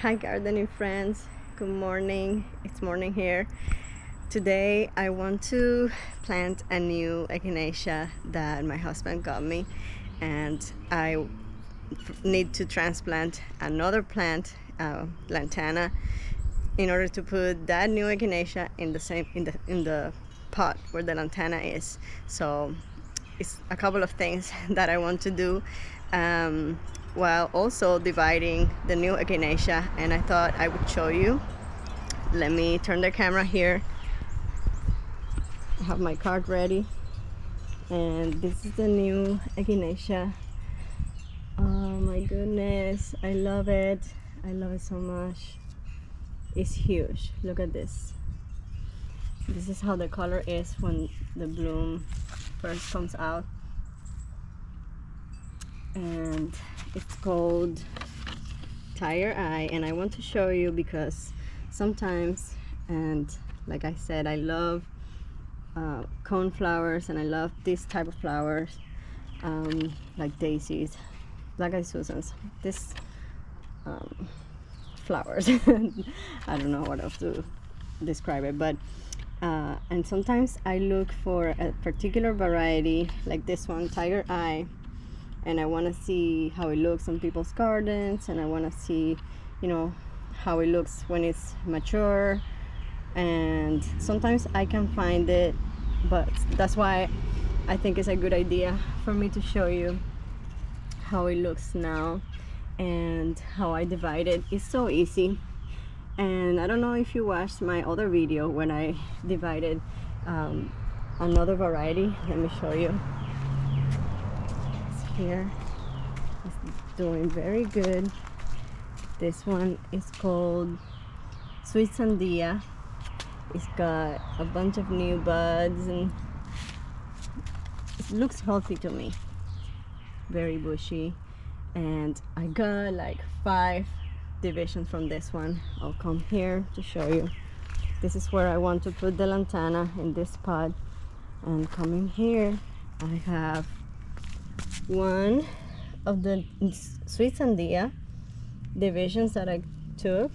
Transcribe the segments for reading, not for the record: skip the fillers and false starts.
Hi gardening friends, good morning. It's morning here. Today I want to plant a new echinacea that my husband got me, and I need to transplant another plant, lantana, in order to put that new echinacea in the pot where the lantana is. So it's a couple of things that I want to do, while also dividing the new echinacea, and I thought I would show you. Let me turn the camera here. I have my card ready, and this is the new echinacea. Oh my goodness, I love it. I love it so much. It's huge. Look at this. This is how the color is when the bloom first comes out, and it's called Tiger Eye. And I want to show you because sometimes, and like I said, I love coneflowers, and I love this type of flowers, like daisies, black-eyed Susans, this flowers. I don't know what else to describe it, but and sometimes I look for a particular variety like this one, Tiger Eye, and I want to see how it looks on people's gardens, and I want to see, you know, how it looks when it's mature. And sometimes I can find it, but that's why I think it's a good idea for me to show you how it looks now and how I divide it. It's so easy. And I don't know if you watched my other video when I divided another variety. Let me show you. It's here. It's doing very good. This one is called Sweet Sandia. It's got a bunch of new buds, and it looks healthy to me. Very bushy, and I got like 5 divisions from this one. I'll come here to show you. This is where I want to put the lantana, in this pot. And coming here, I have one of the Sweet Sandia divisions that I took.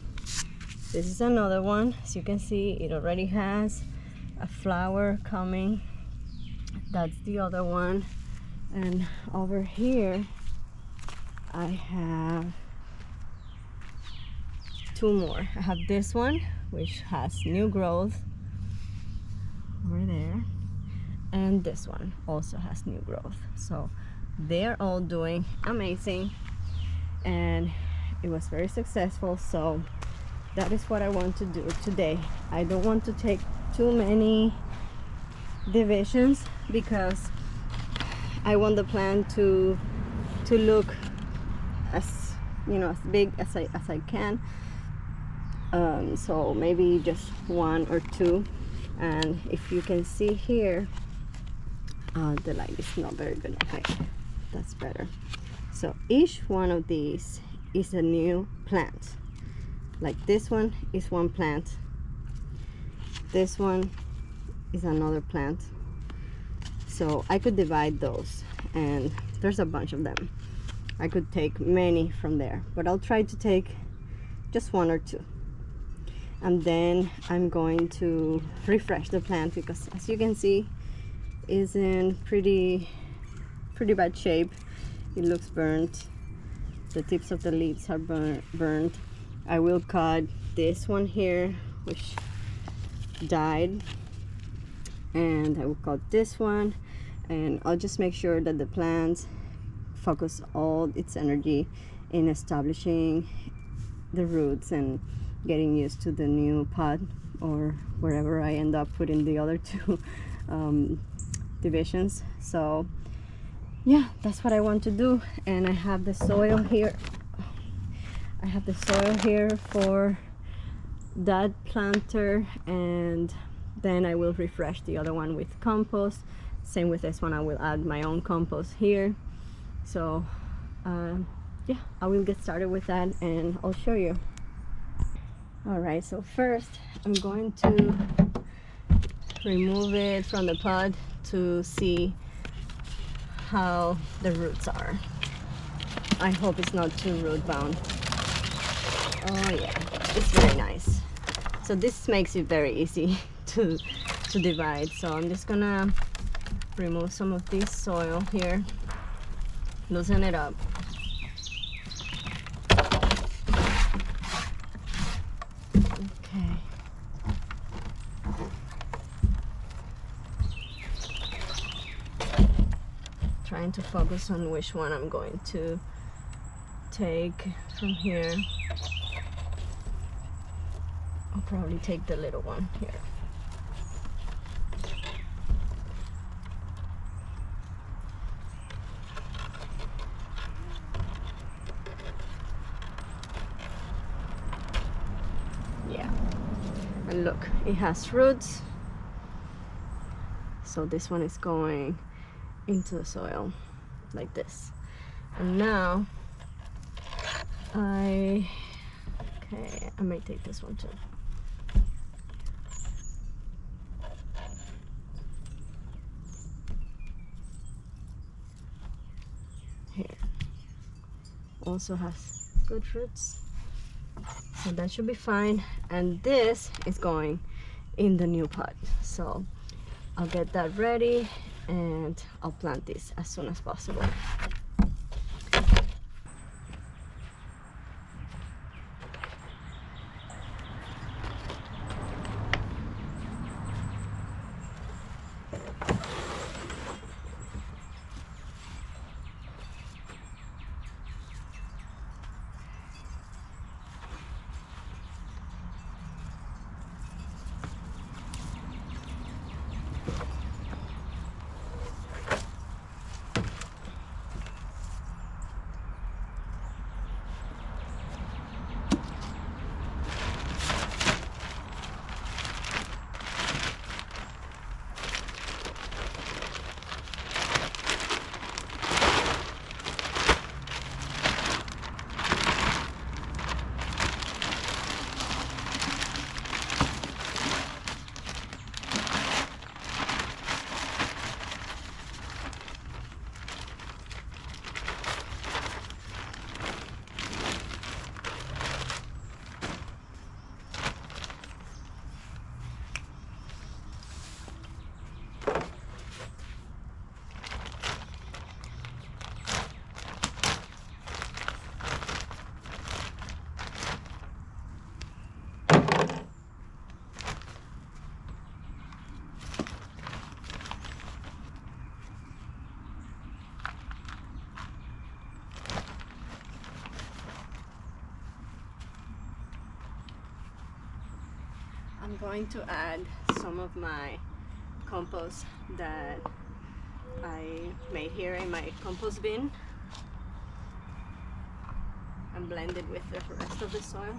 This is another one. As you can see, it already has a flower coming. That's the other one. And over here I have 2 more. I have this one, which has new growth over there, and this one also has new growth. So they're all doing amazing, and it was very successful. So that is what I want to do today. I don't want to take too many divisions because I want the plant to look as, you know, as big as I can. So maybe just 1 or 2. And if you can see here, the light is not very good. Okay, that's better. So each one of these is a new plant. Like this one is one plant, this one is another plant. So I could divide those, and there's a bunch of them. I could take many from there, but I'll try to take just 1 or 2. And then I'm going to refresh the plant because, as you can see, it's in pretty bad shape. It looks burnt. The tips of the leaves are burnt. I will cut this one here, which died, and I will cut this one, and I'll just make sure that the plant focus all its energy in establishing the roots and getting used to the new pot, or wherever I end up putting the other 2 divisions. So yeah, that's what I want to do. And I have the soil here. I have the soil here for that planter, and then I will refresh the other one with compost. Same with this one, I will add my own compost here. So yeah, I will get started with that and I'll show you. All right, so first I'm going to remove it from the pot to see how the roots are. I hope it's not too root bound. Oh yeah, it's very nice. So this makes it very easy to divide. So I'm just gonna remove some of this soil here, loosen it up. Okay. Trying to focus on which one I'm going to take from here. I'll probably take the little one here. Yeah, and look, it has roots. So this one is going into the soil like this. And now I may take this one too. Here. Also has good roots. So that should be fine. And this is going in the new pot. So I'll get that ready and I'll plant this as soon as possible. I'm going to add some of my compost that I made here in my compost bin and blend it with the rest of the soil.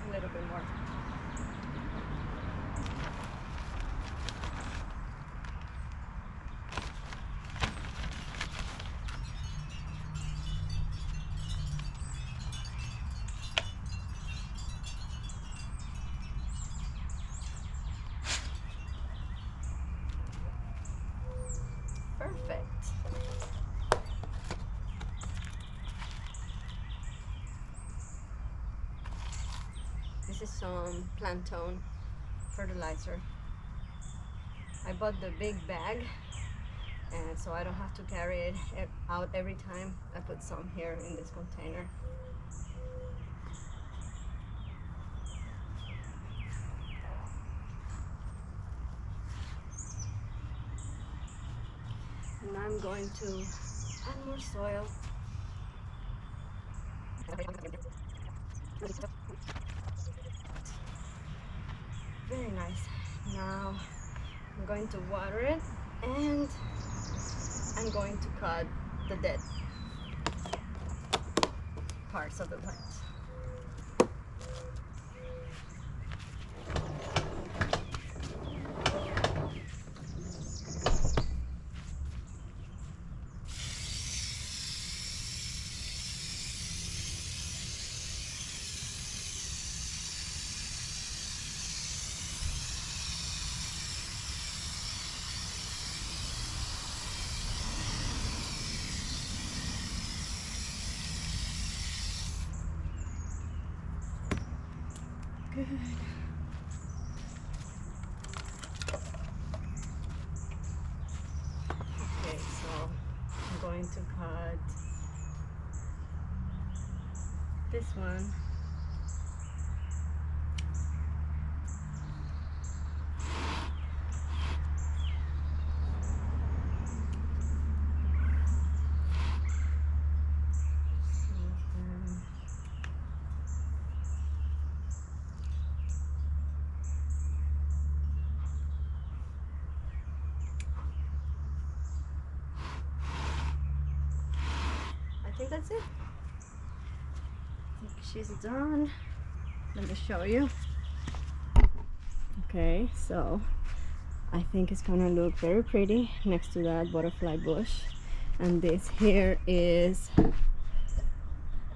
A little bit more. Perfect. This is some plantain fertilizer. I bought the big bag, and so I don't have to carry it out every time. I put some here in this container. I'm going to add more soil. Very nice. Now I'm going to water it, and I'm going to cut the dead parts of the plant. Good. Okay, so I'm going to cut this one. I think that's it. I think she's done. Let me show you. Okay, so I think it's gonna look very pretty next to that butterfly bush. And this here is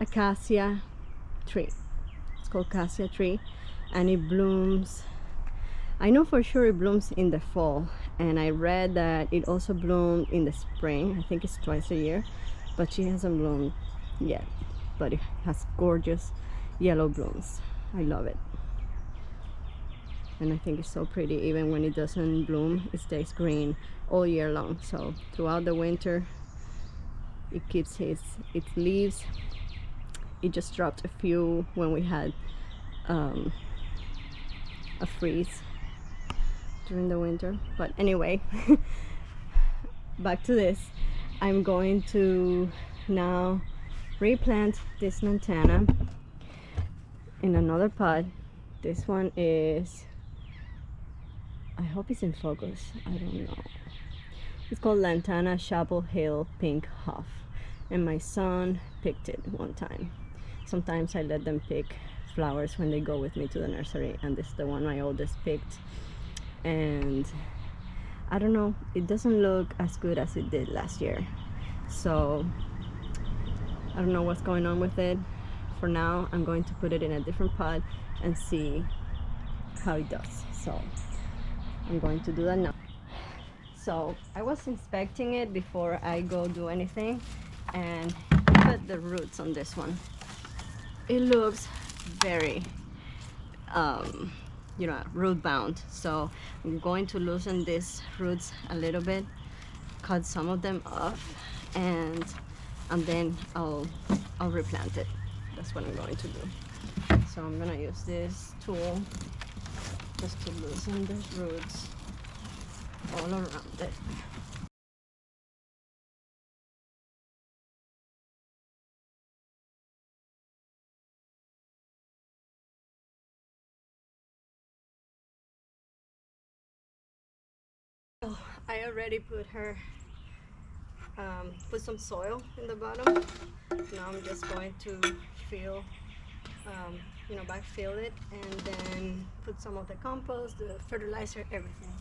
acacia tree. It's called acacia tree, and it blooms. I know for sure it blooms in the fall, and I read that it also bloomed in the spring. I think it's twice a year, but she hasn't bloomed yet. But it has gorgeous yellow blooms. I love it, and I think it's so pretty. Even when it doesn't bloom, it stays green all year long. So throughout the winter, it keeps its leaves. It just dropped a few when we had a freeze during the winter. But anyway, back to this. I'm going to now replant this lantana in another pot. This one is, I hope it's in focus, I don't know. It's called Lantana Chapel Hill Pink Huff, and my son picked it one time. Sometimes I let them pick flowers when they go with me to the nursery, and this is the one my oldest picked. And I don't know, it doesn't look as good as it did last year, so I don't know what's going on with it. For now, I'm going to put it in a different pot and see how it does. So I'm going to do that now. So I was inspecting it before I go do anything, and look at the roots on this one. It looks very you know, root bound. So I'm going to loosen these roots a little bit, cut some of them off, and then I'll replant it. That's what I'm going to do. So I'm gonna use this tool just to loosen the roots all around it. So I already put her put some soil in the bottom. Now I'm just going to fill you know, backfill it, and then put some of the compost, the fertilizer, everything.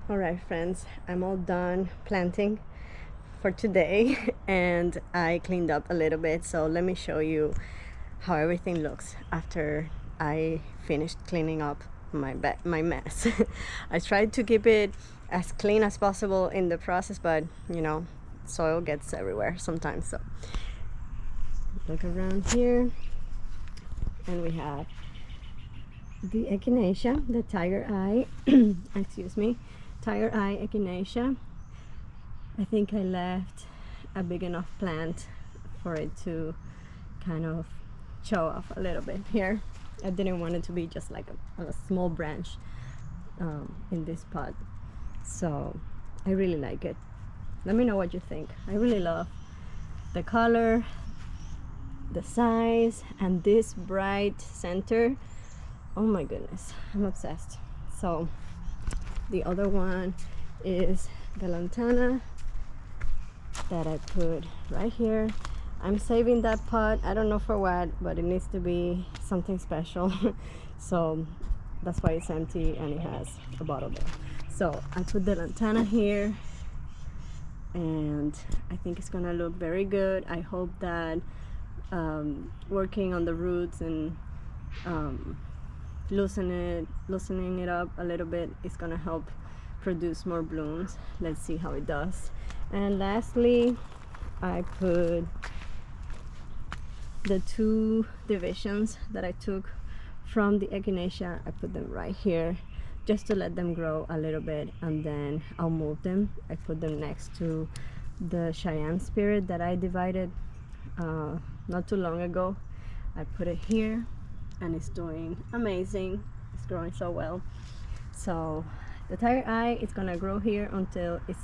Alright friends, I'm all done planting for today and I cleaned up a little bit, so let me show you how everything looks after I finished cleaning up my mess. I tried to keep it as clean as possible in the process, but you know, soil gets everywhere sometimes. So look around here, and we have the echinacea, the tiger eye excuse me, tiger eye echinacea. I think I left a big enough plant for it to kind of show off a little bit here. I didn't want it to be just like a small branch in this pot. So I really like it. Let me know what you think. I really love the color, the size, and this bright center. Oh my goodness, I'm obsessed. So the other one is the lantana that I put right here. I'm saving that pot. I don't know for what, but it needs to be something special. So that's why it's empty and it has a bottle there. So I put the lantana here, and I think it's gonna look very good. I hope that working on the roots and loosening it up a little bit is gonna help produce more blooms. Let's see how it does. And lastly, I put the 2 divisions that I took from the echinacea. I put them right here just to let them grow a little bit, and then I'll move them. I put them next to the Cheyenne spirit that I divided not too long ago. I put it here, and it's doing amazing. It's growing so well. So the tiger eye is gonna grow here until it's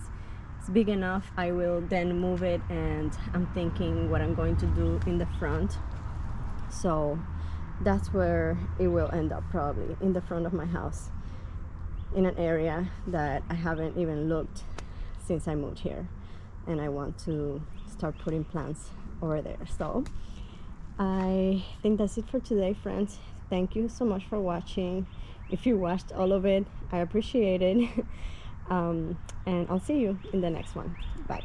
big enough. I will then move it, and I'm thinking what I'm going to do in the front. So that's where it will end up, probably in the front of my house, in an area that I haven't even looked since I moved here, and I want to start putting plants over there. So I think that's it for today, friends. Thank you so much for watching. If you watched all of it, I appreciate it. And I'll see you in the next one. Bye.